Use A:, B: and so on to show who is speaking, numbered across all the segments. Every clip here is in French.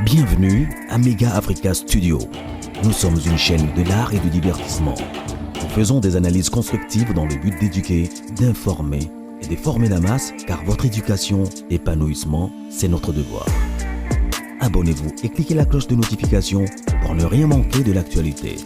A: Bienvenue à Mega Africa Studio. Nous sommes une chaîne de l'art et du divertissement. Nous faisons des analyses constructives dans le but d'éduquer, d'informer et de former la masse, car votre éducation, épanouissement, c'est notre devoir. Abonnez-vous et cliquez la cloche de notification pour ne rien manquer de l'actualité.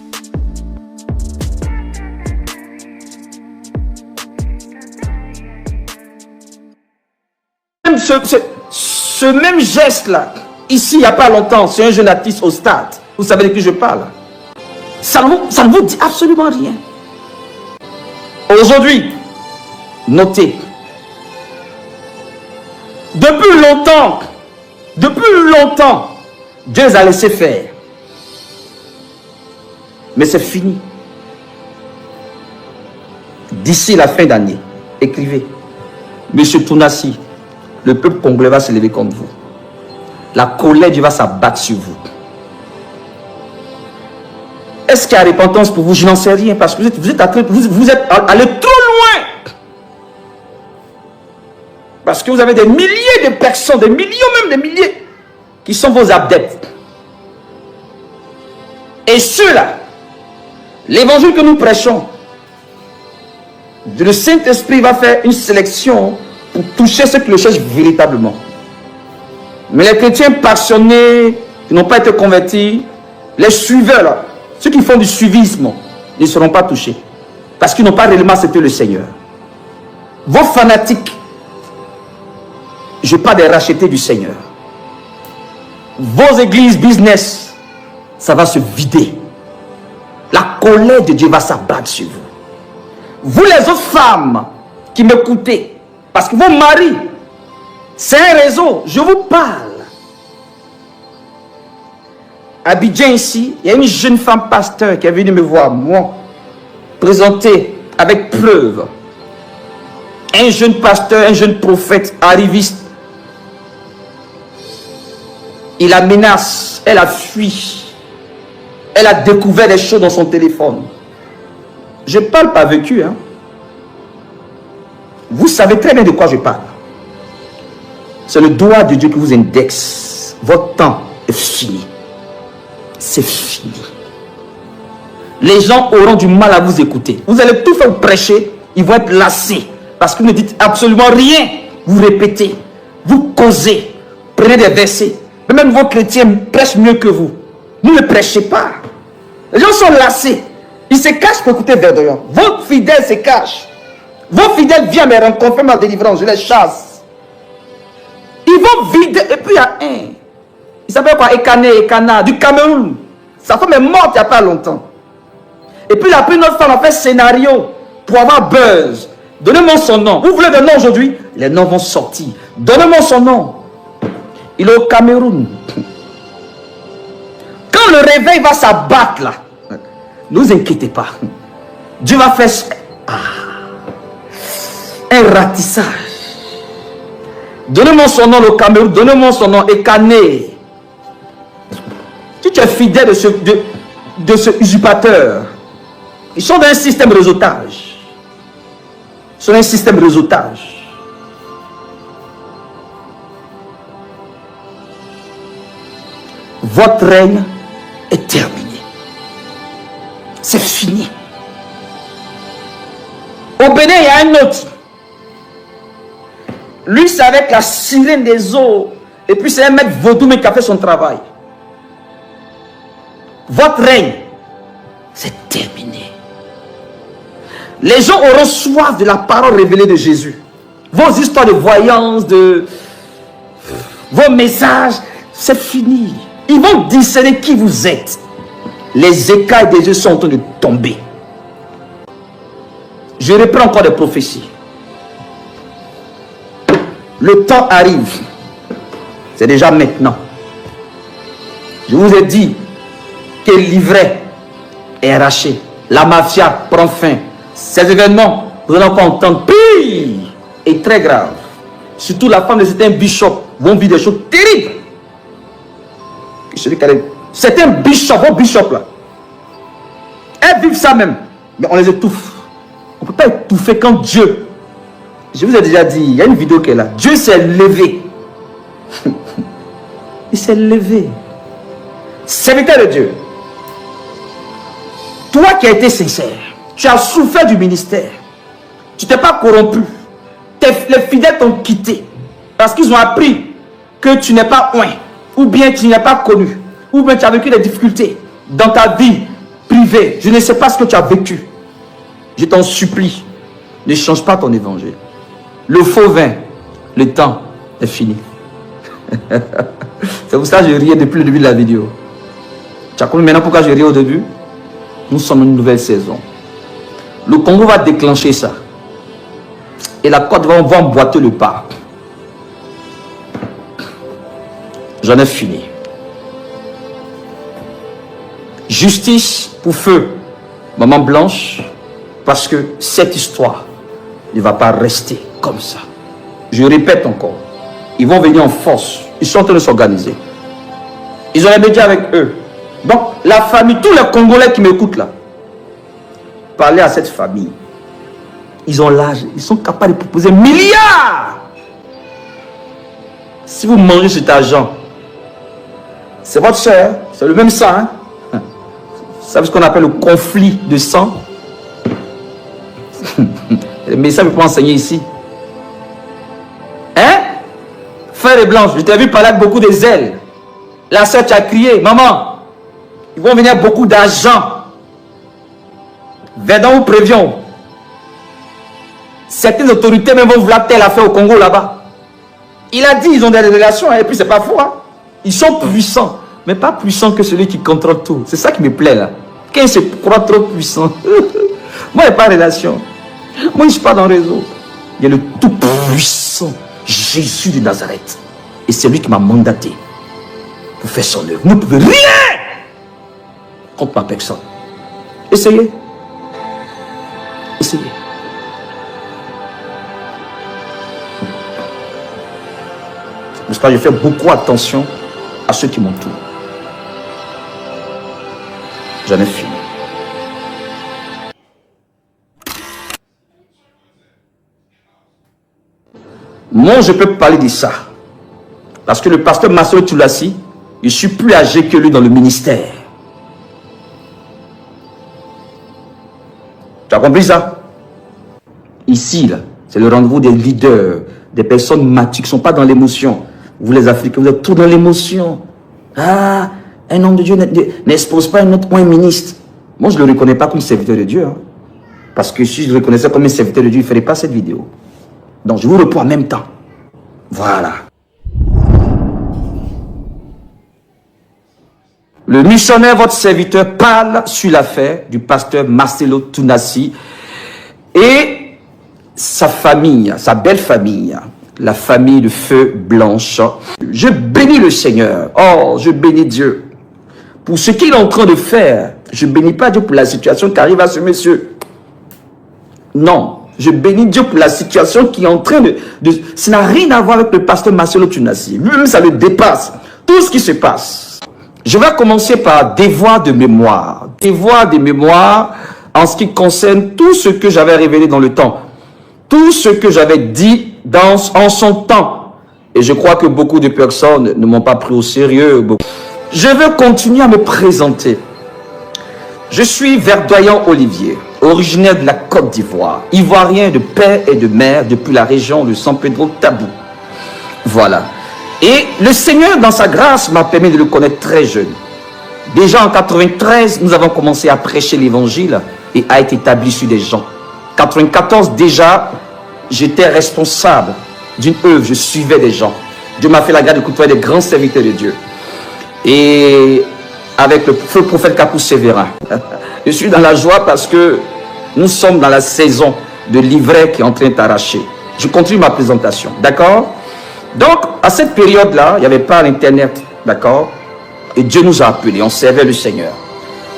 B: Ce même geste-là, ici, il n'y a pas longtemps, c'est un jeune artiste au stade. Vous savez de qui je parle? Ça ne vous dit absolument rien. Aujourd'hui, notez. Depuis longtemps, Dieu les a laissé faire. Mais c'est fini. D'ici la fin d'année, écrivez. Monsieur Tounassi, le peuple congolais va se lever contre vous. La colère Dieu va s'abattre sur vous. Est-ce qu'il y a repentance pour vous? Je n'en sais rien, parce que vous êtes allé trop loin. Parce que vous avez des milliers de personnes, des millions, même des milliers, qui sont vos adeptes. Et ceux-là, l'évangile que nous prêchons, le Saint-Esprit va faire une sélection pour toucher ceux qui le cherchent véritablement. Mais les chrétiens passionnés, qui n'ont pas été convertis, les suiveurs, là, ceux qui font du suivisme, ne seront pas touchés. Parce qu'ils n'ont pas réellement accepté le Seigneur. Vos fanatiques, je parle des rachetés du Seigneur. Vos églises business, ça va se vider. La colère de Dieu va s'abattre sur vous. Vous les autres femmes qui m'écoutez, parce que vos maris, c'est un réseau, je vous parle. À Abidjan ici, il y a une jeune femme pasteur qui est venue me voir, moi, présenter avec preuve. Un jeune pasteur, un jeune prophète, arriviste. Il la menace, elle a fui. Elle a découvert des choses dans son téléphone. Je ne parle pas vécu, hein. Vous savez très bien de quoi je parle. C'est le doigt de Dieu qui vous indexe. Votre temps est fini. C'est fini. Les gens auront du mal à vous écouter. Vous allez tout faire prêcher. Ils vont être lassés. Parce que vous ne dites absolument rien. Vous répétez. Vous causez. Prenez des versets. Même vos chrétiens prêchent mieux que vous. Vous ne prêchez pas. Les gens sont lassés. Ils se cachent pour écouter Verdoyan. Vos fidèles se cachent. Vos fidèles viennent me rencontrer ma délivrance. Je les chasse. Ils vont vider. Et puis il y a un. Il s'appelle quoi? Ekana, du Cameroun. Sa femme est morte il n'y a pas longtemps. Et puis il a pris notre femme à faire scénario pour avoir buzz. Donnez-moi son nom. Vous voulez des noms aujourd'hui? Les noms vont sortir. Donnez-moi son nom. Il est au Cameroun. Quand le réveil va s'abattre là, ne vous inquiétez pas. Dieu va faire un ratissage. Donnez-moi son nom au Cameroun. Donnez-moi son nom. Ekané. Si tu es fidèle de ce usurpateur, ils sont dans un système de réseautage. Ils sont dans un système de réseautage. Votre règne est terminé. C'est fini. Au Bénin, il y a un autre. Lui, c'est avec la sirène des eaux. Et puis, c'est un mec vaudou, mais qui a fait son travail. Votre règne, c'est terminé. Les gens auront soif de la parole révélée de Jésus. Vos histoires de voyance, vos messages, c'est fini. Ils vont discerner qui vous êtes. Les écailles des yeux sont en train de tomber. Je reprends encore des prophéties. Le temps arrive. C'est déjà maintenant. Je vous ai dit que le livret est arraché. La mafia prend fin. Ces événements, vous allez encore entendre pire et très grave. Surtout la femme de certains bishops vont vivre des choses terribles. C'est un bishop, vos bishops là. Elles vivent ça même. Mais on les étouffe. On ne peut pas étouffer quand Dieu. Je vous ai déjà dit, il y a une vidéo qui est là. Dieu s'est levé. Il s'est levé. Serviteur de Dieu, toi qui as été sincère, tu as souffert du ministère. Tu t'es pas corrompu. Les fidèles t'ont quitté parce qu'ils ont appris que tu n'es pas oint, ou bien tu n'es pas connu, ou bien tu as vécu des difficultés dans ta vie privée. Je ne sais pas ce que tu as vécu. Je t'en supplie, ne change pas ton évangile. Le faux vin, le temps est fini. C'est pour ça que je riais depuis le début de la vidéo. Tu as compris maintenant pourquoi je riais au début? Nous sommes dans une nouvelle saison. Le Congo va déclencher ça. Et la Côte d'Ivoire va emboîter le pas. J'en ai fini. Justice pour feu, maman Blanche, parce que cette histoire ne va pas rester comme ça. Je répète encore, ils vont venir en force. Ils sont en train de s'organiser. Ils ont les médias avec eux. Donc, la famille, tous les Congolais qui m'écoutent là, parlez à cette famille. Ils ont l'âge, ils sont capables de proposer milliards. Si vous mangez cet argent, c'est votre soeur, c'est le même sang. Hein? Vous savez ce qu'on appelle le conflit de sang? Mais ça, je peux enseigner ici. Hein? Frère et Blanche, je t'ai vu parler avec beaucoup de zèle. La soeur, tu as crié, maman, ils vont venir beaucoup d'argent. Verdun ou prévions. Certaines autorités même vont vouloir telle affaire au Congo là-bas. Il a dit, ils ont des relations, et puis c'est pas faux. Hein? Ils sont puissants, mais pas puissants que celui qui contrôle tout. C'est ça qui me plaît là. Quand ils se croient trop puissants. Moi, il n'y a pas de relation. Moi, je ne suis pas dans le réseau. Il y a le tout-puissant Jésus de Nazareth. Et c'est lui qui m'a mandaté pour faire son œuvre. Vous ne pouvez rien contre ma personne. Essayez. Essayez. N'est-ce pas, je fais beaucoup attention à ceux qui m'entourent. J'en ai fini. Moi, je peux parler de ça. Parce que le pasteur Marcelo Toulassi, je suis plus âgé que lui dans le ministère. Tu as compris ça? Ici, là, c'est le rendez-vous des leaders, des personnes matures qui ne sont pas dans l'émotion. Vous les Africains, vous êtes tous dans l'émotion. Ah, un homme de Dieu n'expose pas un autre point ministre. Moi, je ne le reconnais pas comme serviteur de Dieu. Hein. Parce que si je le reconnaissais comme un serviteur de Dieu, il ne ferait pas cette vidéo. Donc, je vous réponds en même temps. Voilà. Le missionnaire, votre serviteur, parle sur l'affaire du pasteur Marcelo Toulassi et sa famille, sa belle famille, la famille de Feu Blanche. Je bénis le Seigneur. Oh, je bénis Dieu. Pour ce qu'il est en train de faire, je ne bénis pas Dieu pour la situation qui arrive à ce monsieur. Non, je bénis Dieu pour la situation qui est en train de ça n'a rien à voir avec le pasteur Marcelo Toulassi. Lui-même, ça le dépasse. Tout ce qui se passe. Je vais commencer par devoir de mémoire. Devoir de mémoire en ce qui concerne tout ce que j'avais révélé dans le temps. Tout ce que j'avais dit en son temps. Et je crois que beaucoup de personnes ne m'ont pas pris au sérieux. Je veux continuer à me présenter. Je suis Verdoyant Olivier, originaire de la Côte d'Ivoire, ivoirien de père et de mère depuis la région de San Pedro Tabou. Voilà. Et le Seigneur, dans sa grâce, m'a permis de le connaître très jeune. Déjà en 93, nous avons commencé à prêcher l'évangile et à être établi sur des gens. 94 déjà, j'étais responsable d'une œuvre, je suivais des gens. Dieu m'a fait la grâce de côtoyer des grands serviteurs de Dieu. Et avec le feu prophète Kapou Sévérin, je suis dans la joie parce que nous sommes dans la saison de l'ivraie qui est en train d'arracher. Je continue ma présentation, d'accord? Donc, à cette période-là, il n'y avait pas l'internet, d'accord? Et Dieu nous a appelés, on servait le Seigneur.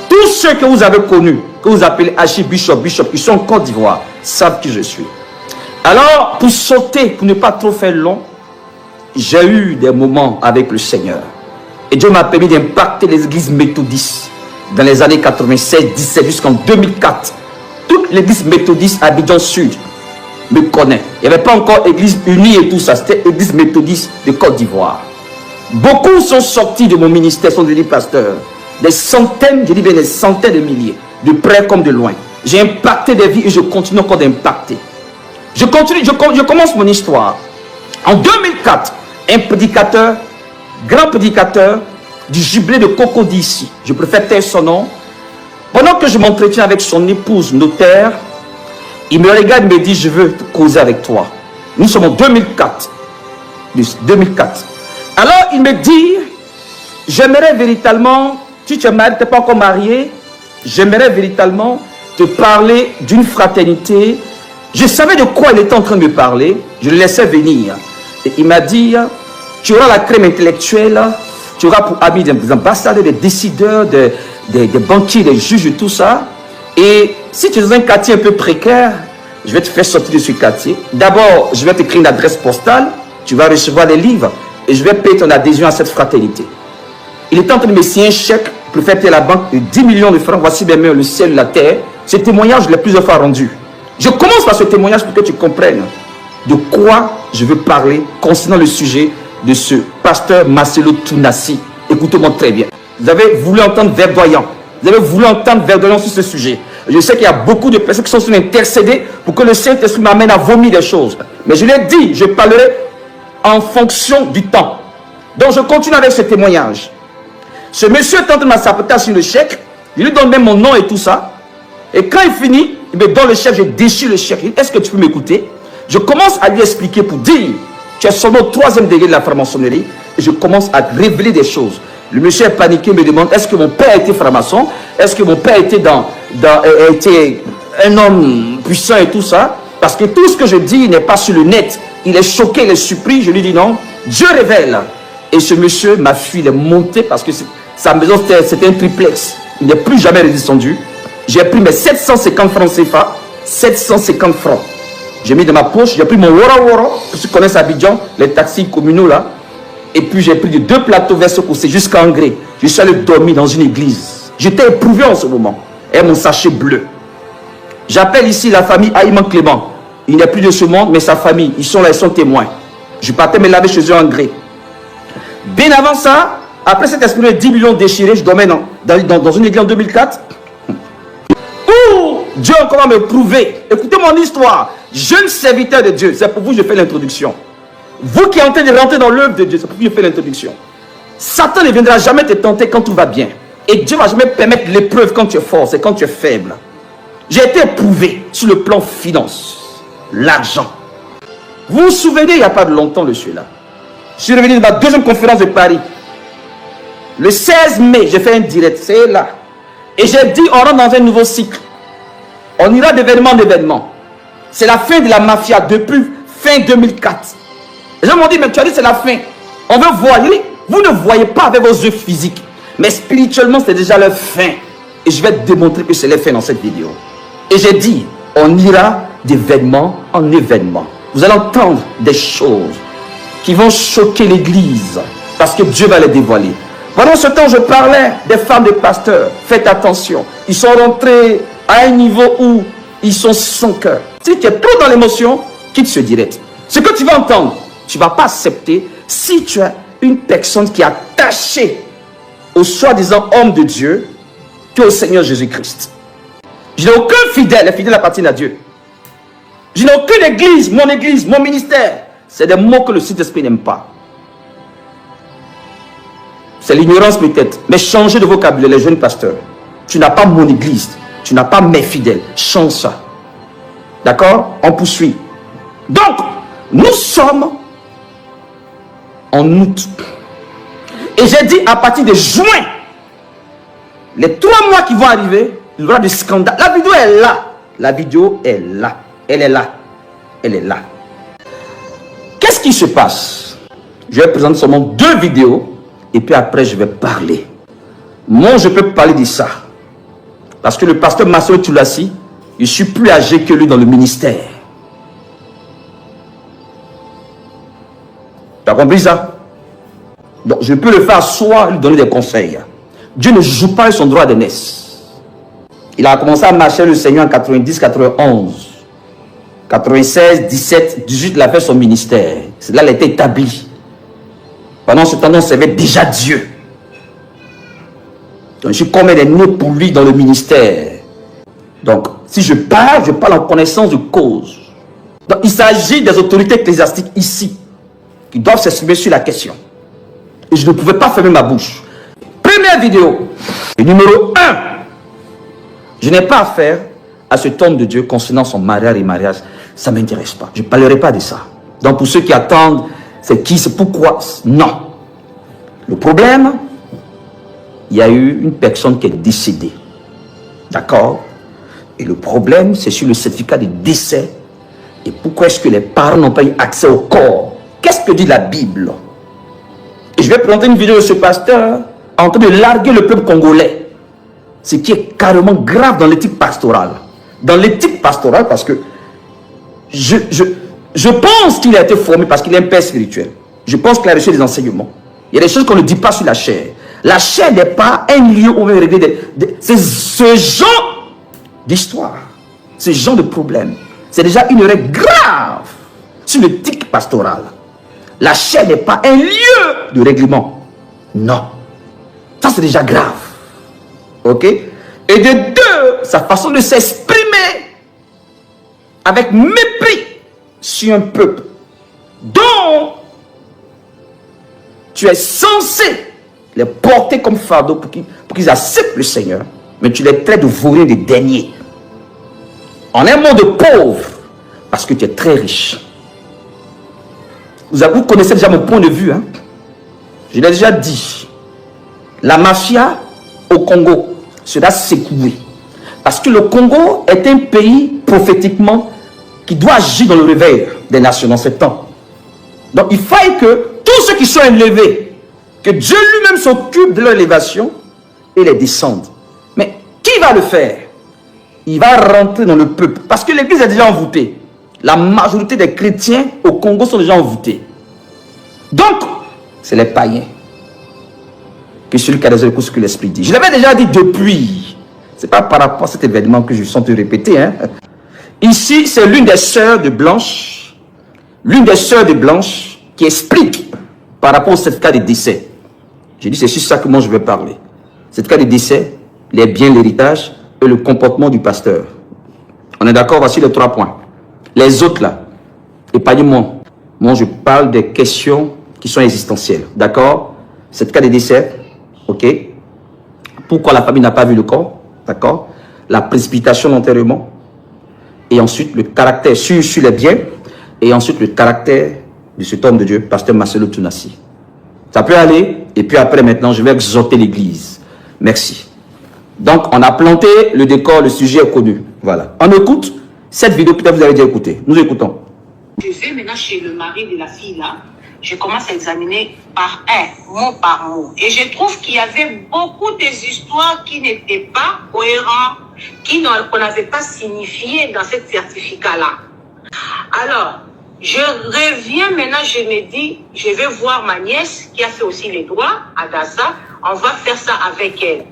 B: Tous ceux que vous avez connus, que vous appelez Archibishop, qui sont en Côte d'Ivoire, savent qui je suis. Alors, pour sauter, pour ne pas trop faire long, j'ai eu des moments avec le Seigneur. Et Dieu m'a permis d'impacter les églises méthodistes dans les années 96-17 jusqu'en 2004. Toute l'église méthodiste Abidjan Sud me connaît. Il n'y avait pas encore église unie et tout ça, c'était église méthodiste de Côte d'Ivoire. Beaucoup sont sortis de mon ministère, sont devenus pasteurs. Des centaines, je dis bien des centaines de milliers, de près comme de loin. J'ai impacté des vies et je continue encore d'impacter. Je commence mon histoire. En 2004, un prédicateur, grand prédicateur du jubilé de Cocody ici, je préfère taire son nom. Pendant que je m'entretiens avec son épouse notaire, il me regarde et me dit, je veux causer avec toi. Nous sommes en 2004. 2004. Alors il me dit, j'aimerais véritablement, si tu es marié, tu n'es pas encore marié, j'aimerais véritablement te parler d'une fraternité. Je savais de quoi il était en train de me parler, je le laissais venir. Et il m'a dit, tu auras la crème intellectuelle, tu auras pour amis des ambassadeurs, des décideurs, des banquiers, des juges et tout ça. Et si tu es dans un quartier un peu précaire, je vais te faire sortir de ce quartier. D'abord, je vais t'écrire une adresse postale, tu vas recevoir des livres et je vais payer ton adhésion à cette fraternité. Il était en train de me signer un chèque pour faire payer la banque de 10 millions de francs. Voici mes mains, le ciel, la terre. Ce témoignage, je l'ai plusieurs fois rendu. Je commence par ce témoignage pour que tu comprennes de quoi je veux parler concernant le sujet de ce pasteur Marcelo Tounassi. Écoutez-moi très bien. Vous avez voulu entendre verdoyant. Vous avez voulu entendre verdoyant sur ce sujet. Je sais qu'il y a beaucoup de personnes qui sont sur intercédées pour que le Saint-Esprit m'amène à vomir des choses. Mais je l'ai dit, je parlerai en fonction du temps. Donc je continue avec ce témoignage. Ce monsieur est en train de m'assapoter sur le chèque. Il lui donne même mon nom et tout ça. Et quand il finit, il me donne le chèque, je déchire le chèque. Est-ce que tu peux m'écouter? Je commence à lui expliquer pour dire, tu es seulement au 3e degré de la franc-maçonnerie. Et je commence à révéler des choses. Le monsieur est paniqué, me demande, est-ce que mon père était franc-maçon? Est-ce que mon père était était un homme puissant et tout ça? Parce que tout ce que je dis n'est pas sur le net. Il est choqué, il est surpris. Je lui dis non. Dieu révèle. Et ce monsieur m'a fui, il est monté parce que sa maison c'était un triplex. Il n'est plus jamais redescendu. J'ai pris mes 750 francs CFA. 750 francs. J'ai mis dans ma poche. J'ai pris mon Wora Wora. Pour ceux qui connaissent Abidjan, les taxis communaux là. Et puis j'ai pris de 2 plateaux vers ce côté jusqu'à Angré. Je suis allé dormir dans une église. J'étais éprouvé en ce moment. Et mon sachet bleu. J'appelle ici la famille Aïman Clément. Il n'est plus de ce monde, mais sa famille, ils sont là, ils sont témoins. Je partais me laver chez eux en gré. Bien avant ça, après cet esprit de 10 millions déchirés, je dormais dans une église en 2004. Où Dieu encore va me prouver. Écoutez mon histoire. Jeune serviteur de Dieu, c'est pour vous que je fais l'introduction. Vous qui êtes en train de rentrer dans l'œuvre de Dieu, c'est pour vous que je fais l'introduction. Satan ne viendra jamais te tenter quand tout va bien. Et Dieu ne va jamais permettre l'épreuve quand tu es fort, c'est quand tu es faible. J'ai été éprouvé sur le plan finance. L'argent. Vous vous souvenez, il n'y a pas de longtemps de celui-là. Je suis revenu de ma 2e conférence de Paris. Le 16 mai, j'ai fait un direct. C'est là. Et j'ai dit, on rentre dans un nouveau cycle. On ira d'événement en événement. C'est la fin de la mafia depuis fin 2004. Les gens m'ont dit, mais tu as dit c'est la fin. On veut voir. Vous ne voyez pas avec vos yeux physiques. Mais spirituellement, c'est déjà leur fin. Et je vais te démontrer que c'est leur fin dans cette vidéo. Et j'ai dit, on ira d'événement en événement. Vous allez entendre des choses qui vont choquer l'église parce que Dieu va les dévoiler. Pendant ce temps, je parlais des femmes de pasteurs. Faites attention. Ils sont rentrés à un niveau où ils sont sans cœur. Si tu es trop dans l'émotion, quitte ce direct. Ce que tu vas entendre, tu ne vas pas accepter si tu as une personne qui est attachée au soi-disant homme de Dieu que au Seigneur Jésus-Christ. Je n'ai aucun fidèle, les fidèles appartiennent à Dieu. Je n'ai aucune église, mon ministère. C'est des mots que le Saint-Esprit n'aime pas. C'est l'ignorance peut-être. Mais changez de vocabulaire, les jeunes pasteurs. Tu n'as pas mon église. Tu n'as pas mes fidèles. Change ça. D'accord? On poursuit. Donc, nous sommes en août. Et j'ai dit à partir de juin, les 3 mois qui vont arriver, il y aura des scandales. La vidéo est là. La vidéo est là. Elle est là. Elle est là. Qu'est-ce qui se passe? Je vais présenter seulement 2 vidéos. Et puis après, je vais parler. Moi, je peux parler de ça. Parce que le pasteur Marcelo Tounassi, je suis plus âgé que lui dans le ministère. Tu as compris ça? Donc, je peux le faire soit lui donner des conseils. Dieu ne joue pas avec son droit d'aînesse. Il a commencé à marcher le Seigneur en 90, 91. 96, 17, 18, il a fait son ministère. C'est là qu'il a été établi. Pendant ce temps, on servait déjà Dieu. Donc, je suis comme des nœuds pour lui dans le ministère. Donc, si je parle en connaissance de cause. Donc, il s'agit des autorités ecclésiastiques ici qui doivent s'exprimer sur la question. Et je ne pouvais pas fermer ma bouche. Première vidéo. Et numéro 1. Je n'ai pas affaire à cet homme de Dieu concernant son mariage et mariage. Ça ne m'intéresse pas. Je ne parlerai pas de ça. Donc, pour ceux qui attendent, c'est qui, c'est pourquoi. Non. Le problème, il y a eu une personne qui est décédée. D'accord? Et le problème, c'est sur le certificat de décès. Et pourquoi est-ce que les parents n'ont pas eu accès au corps? Qu'est-ce que dit la Bible? Et je vais présenter une vidéo de ce pasteur en train de larguer le peuple congolais. Ce qui est carrément grave dans l'éthique pastorale. Dans l'éthique pastorale, parce que je pense qu'il a été formé parce qu'il est un père spirituel. Je pense qu'il a reçu des enseignements. Il y a des choses qu'on ne dit pas sur la chair. La chair n'est pas un lieu où on va régler c'est ce genre d'histoire, ce genre de problème. C'est déjà une règle grave sur l'éthique pastorale. La chair n'est pas un lieu de règlement. Non. Ça, c'est déjà grave. Ok? Et de deux, sa façon de s'exprimer avec mépris sur un peuple dont tu es censé les porter comme fardeau pour qu'ils acceptent le Seigneur, mais tu les traites de vauriens des derniers. En un mot de pauvre, parce que tu es très riche. Vous connaissez déjà mon point de vue. Hein? Je l'ai déjà dit. La mafia au Congo sera secouée. Parce que le Congo est un pays prophétiquement qui doit agir dans le réveil des nations dans ce temps. Donc il faille que tous ceux qui sont élevés, que Dieu lui-même s'occupe de leur élévation et les descende. Mais qui va le faire? Il va rentrer dans le peuple. Parce que l'église est déjà envoûtée. La majorité des chrétiens au Congo sont déjà envoûtés. Donc, c'est les païens. Que celui qui a des écoutes ce que l'Esprit dit. Je l'avais déjà dit depuis. Ce n'est pas par rapport à cet événement que je sens te répéter. Hein. Ici, c'est l'une des sœurs de Blanche. L'une des sœurs de Blanche qui explique par rapport au certificat de décès. J'ai dit, c'est sur ça que moi je vais parler. Certificat de décès, les biens, l'héritage et le comportement du pasteur. On est d'accord? Voici les 3 points. Les autres là, épargnez-moi. Moi, je parle des questions qui sont existentielles. D'accord? Certificat de décès. Ok? Pourquoi la famille n'a pas vu le corps? D'accord? La précipitation d'enterrement. Et ensuite, le caractère sur les biens. Et ensuite, le caractère de cet homme de Dieu, pasteur Marcelo Tunassi. Ça peut aller. Et puis après, maintenant, je vais exhorter l'église. Merci. Donc, on a planté le décor, le sujet est connu. Voilà. On écoute cette vidéo, peut-être vous avez déjà écouté. Nous écoutons.
C: Je vais maintenant chez le mari de la fille là. Je commence à examiner mot par mot. Et je trouve qu'il y avait beaucoup des histoires qui n'étaient pas cohérentes, qu'on n'avait pas signifiées dans ce certificat-là. Alors, je reviens maintenant, je me dis, je vais voir ma nièce qui a fait aussi les droits à Gaza. On va faire ça avec elle.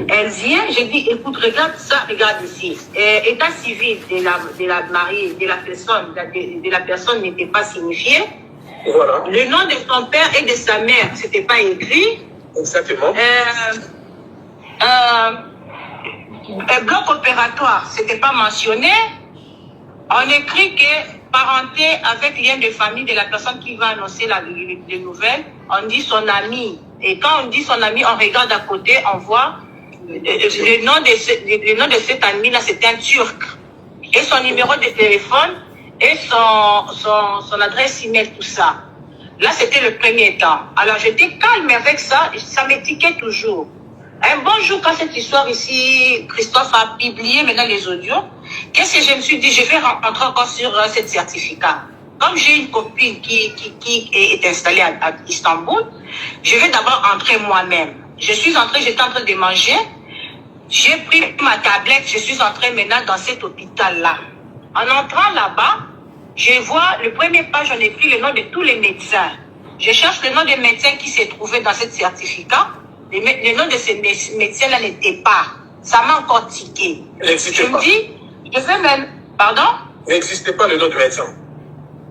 C: Elle vient, je dis, écoute, regarde ça, regarde ici. État civil de la mariée, de la personne n'était pas signifié. Voilà. Le nom de son père et de sa mère, c'était pas écrit.
D: Exactement.
C: Un bloc opératoire, c'était pas mentionné. On écrit que parenté avec lien de famille de la personne qui va annoncer les nouvelles, on dit son ami. Et quand on dit son ami, on regarde à côté, on voit le nom de cet ami-là, c'était un Turc. Et son numéro de téléphone et son adresse email, tout ça. Là, c'était le premier temps. Alors, j'étais calme avec ça, ça m'étiquait toujours. Un bon jour, quand cette histoire ici, Christophe a publié maintenant les audios, qu'est-ce que je me suis dit? Je vais rentrer encore sur ce certificat. Comme j'ai une copine qui est installée à Istanbul, je vais d'abord entrer moi-même. Je suis entrée, j'étais en train de manger. J'ai pris ma tablette, je suis entrée maintenant dans cet hôpital-là. En entrant là-bas, je vois le premier page, on écrit le nom de tous les médecins. Je cherche le nom des médecins qui s'est trouvé dans ce certificat. Le nom de ces médecins-là n'était pas. Ça m'a encore tiqué. Je me dis, je vais même... Pardon?
D: N'existait pas le nom du médecin.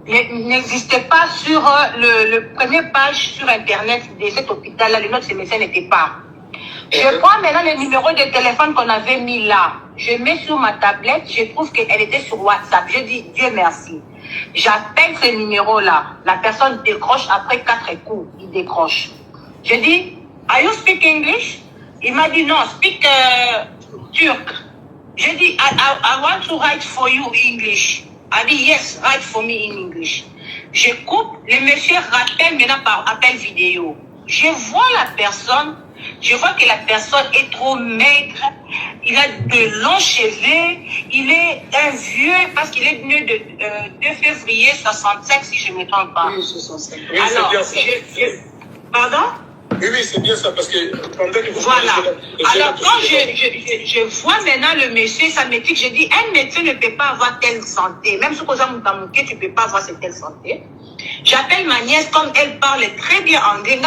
C: n'existait pas sur le premier page sur Internet de cet hôpital-là. Le nom de ce médecin n'était pas. Je prends maintenant le numéro de téléphone qu'on avait mis là. Je mets sur ma tablette. Je trouve qu'elle était sur WhatsApp. Je dis Dieu merci. J'appelle ce numéro-là. La personne décroche après 4 coups. Il décroche. Je dis, are you speak English? Il m'a dit non, speak turc. Je dis, I want to write for you English. Il dit yes, write for me in English. Je coupe, le monsieur rappelle maintenant par appel vidéo. Je vois la personne, je vois que la personne est trop maigre, il a de longs cheveux, il est un vieux parce qu'il est né de 2 février 65 si je ne me trompe pas.
D: Oui, 65.
C: Oui, alors, c'est bien ça. Pardon?
D: Oui, c'est bien ça, parce que pendant que vous
C: voilà. Alors, quand je vois maintenant le monsieur, ça me dit, je dis, un médecin ne peut pas avoir telle santé. Même si tu ne peux pas avoir cette telle santé. J'appelle ma nièce, comme elle parle très bien anglais.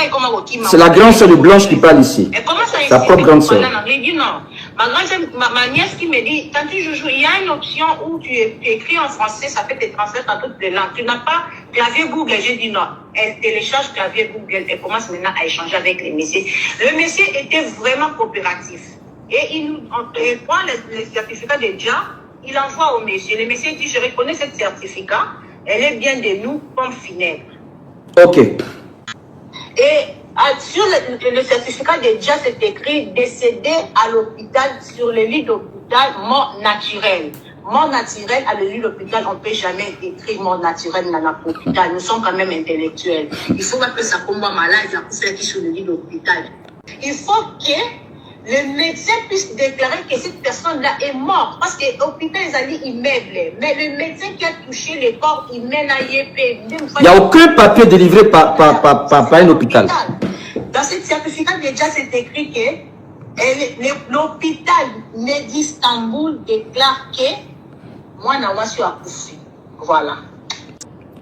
B: C'est la grande sœur de Blanche qui parle ici.
C: Et comment ça
B: sa propre grande sœur.
C: Je dis non. Ma nièce qui me dit, quand tu joues, il y a une option où tu écris en français, ça fait tes transferts dans toutes les langues. Tu n'as pas clavier Google. J'ai dit non. Elle télécharge clavier Google et commence maintenant à échanger avec les messieurs. Le monsieur était vraiment coopératif. Et il prend le certificat déjà, il envoie au monsieur. Le monsieur dit, je reconnais ce certificat. Elle est bien de nous, pomme funèbre.
B: Ok.
C: Et sur le certificat de déjà, c'est écrit décédé à l'hôpital, sur le lit d'hôpital, mort naturelle. Mort naturelle, à le lit d'hôpital, on ne peut jamais écrire mort naturelle dans l'hôpital. Nous sommes quand même intellectuels. Il faut pas que ça comme moi malade, il faut faire qui sur le lit d'hôpital. Il faut que le médecin puisse déclarer que cette personne-là est morte. Parce que l'hôpital, ils ont dit immeuble. Mais le médecin qui a touché le corps, il mène à YP.
B: Il n'y a aucun papier délivré par un hôpital.
C: Dans ce certificat, déjà, c'est écrit que l'hôpital d'Istanbul déclare que moi, je suis accouché. Voilà.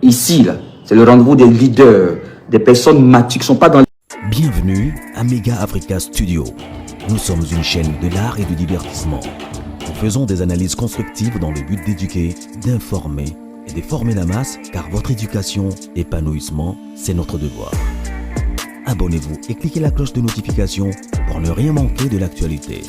B: Ici, là, c'est le rendez-vous des leaders, des personnes matures qui ne sont pas dans...
A: Bienvenue à Mega Africa Studio. Nous sommes une chaîne de l'art et du divertissement. Nous faisons des analyses constructives dans le but d'éduquer, d'informer et de former la masse, car votre éducation, épanouissement, c'est notre devoir. Abonnez-vous et cliquez la cloche de notification pour ne rien manquer de l'actualité.